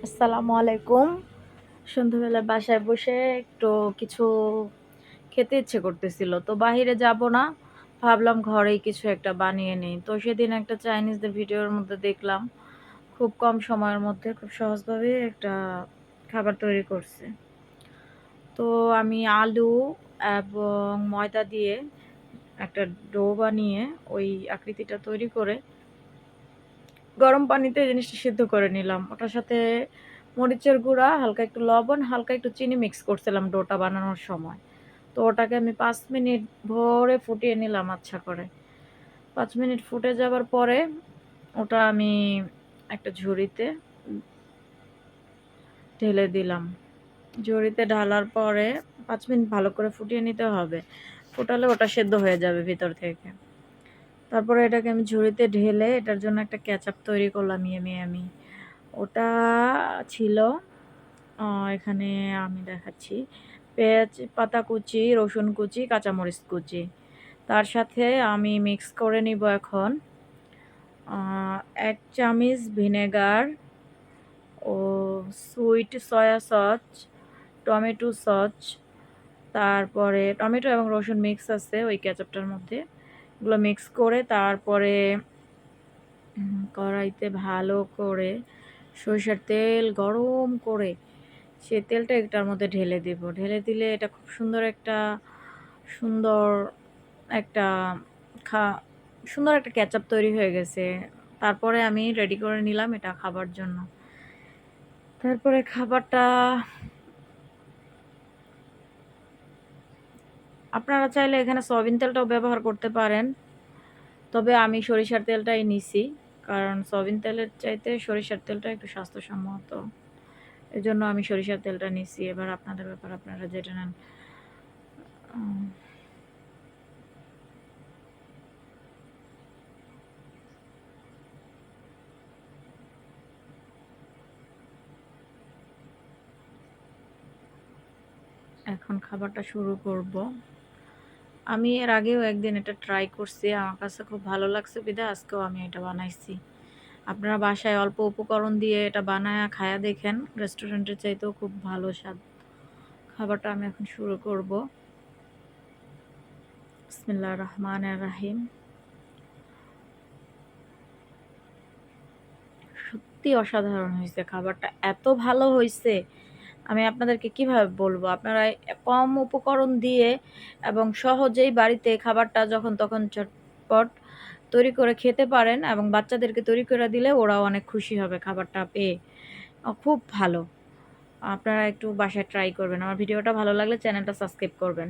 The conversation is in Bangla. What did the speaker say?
আসসালামু আলাইকুম। সন্ধ্যাবেলা বাসায় বসে একটু কিছু খেতে ইচ্ছে করতেছিল। তো বাহিরে যাব না। ভাবলাম ঘরেই কিছু একটা বানিয়ে নেই। তো সেদিন একটা চাইনিজদের ভিডিওর মধ্যে দেখলাম। খুব কম সময়ের মধ্যে খুব সহজভাবে একটা খাবার তৈরি করছে। তো আমি আলু এবং ময়দা দিয়ে একটা ডো বানিয়ে ওই আকৃতিটা তৈরি করে গরম পানিতে জিনিসটা সিদ্ধ করে নিলাম। ওটার সাথে মরিচের গুঁড়া, হালকা একটু লবণ, হালকা একটু চিনি মিক্স করছিলাম ডোটা বানানোর সময়। তো ওটাকে আমি ৫ মিনিট ভরে ফুটিয়ে নিলাম আচ্ছা করে। ৫ মিনিট ফুটে যাবার পরে ওটা আমি একটা ঝুড়িতে ঢেলে দিলাম। ঝুড়িতে ঢালার পরে ৫ মিনিট ভালো করে ফুটিয়ে নিতে হবে। ফুটালে ওটা সেদ্ধ হয়ে যাবে ভিতর থেকে। তারপরে এটাকে আমি ঝুড়িতে ঢেলে এটার জন্য একটা কেচাপ তৈরি করলাম ইয়ামি। ওটা ছিল এখানে আমি দেখাচ্ছি। পেঁয়াজ পাতা কুচি, রসুন কুচি, কাঁচামরিচ কুচি। তার সাথে আমি মিক্স করে নিব এখন ১ চামচ ভিনেগার ও sweet soya sauce, tomato sauce, তারপরে টমেটো এবং রসুন মিক্স আছে ওই কেচাপটার মধ্যে। এগুলো মিক্স করে তারপরে কড়াইতে ভালো করে সরিষার তেল গরম করে সে তেলটা এটার মধ্যে ঢেলে দেব। ঢেলে দিলে এটা খুব সুন্দর একটা খা সুন্দর একটা কেচাপ তৈরি হয়ে গেছে। তারপরে আমি রেডি করে নিলাম এটা খাবার জন্য। তারপরে খাবারটা আপনারা চাইলে এখানে সয়াবিন তেলটাও ব্যবহার করতে পারেন। তবে আমি সরিষার তেলটাই নিছি। কারণ সয়াবিন তেলের চাইতে সরিষার তেলটা একটু স্বাস্থ্যসম্মত। এজন্য আমি সরিষার তেলটা নিছি। এবার আপনাদের ব্যাপার, আপনারা যেটা নেন। উম এখন খাবারটা শুরু করব। আমি এর আগেও একদিন এটা ট্রাই করছি। আমার কাছে খুব ভালো লাগছে বিধায় আজকেও আমি এটা বানাইছি। আপনারা বাসায় অল্প উপকরণ দিয়ে এটা বানায়া খায়া দেখেন। রেস্টুরেন্টের চাইতেও খুব ভালো স্বাদ। খাবারটা আমি এখন শুরু করব। বিসমিল্লাহির রহমানির রহিম। সত্যি অসাধারণ হইছে খাবারটা। এত ভালো হইছে, আমি আপনাদেরকে কিভাবে বলবো? আপনারা কম উপকরণ দিয়ে এবং সহজেই বাড়িতে খাবারটা যখন তখন ঝটপট তৈরি করে খেতে পারেন এবং বাচ্চাদেরকে তৈরি করে দিলে ওরাও অনেক খুশি হবে খাবারটা পেয়ে। খুব ভালো। আপনারা একটু বাসায় ট্রাই করবেন। আমার ভিডিওটা ভালো লাগলে চ্যানেলটা সাবস্ক্রাইব করবেন।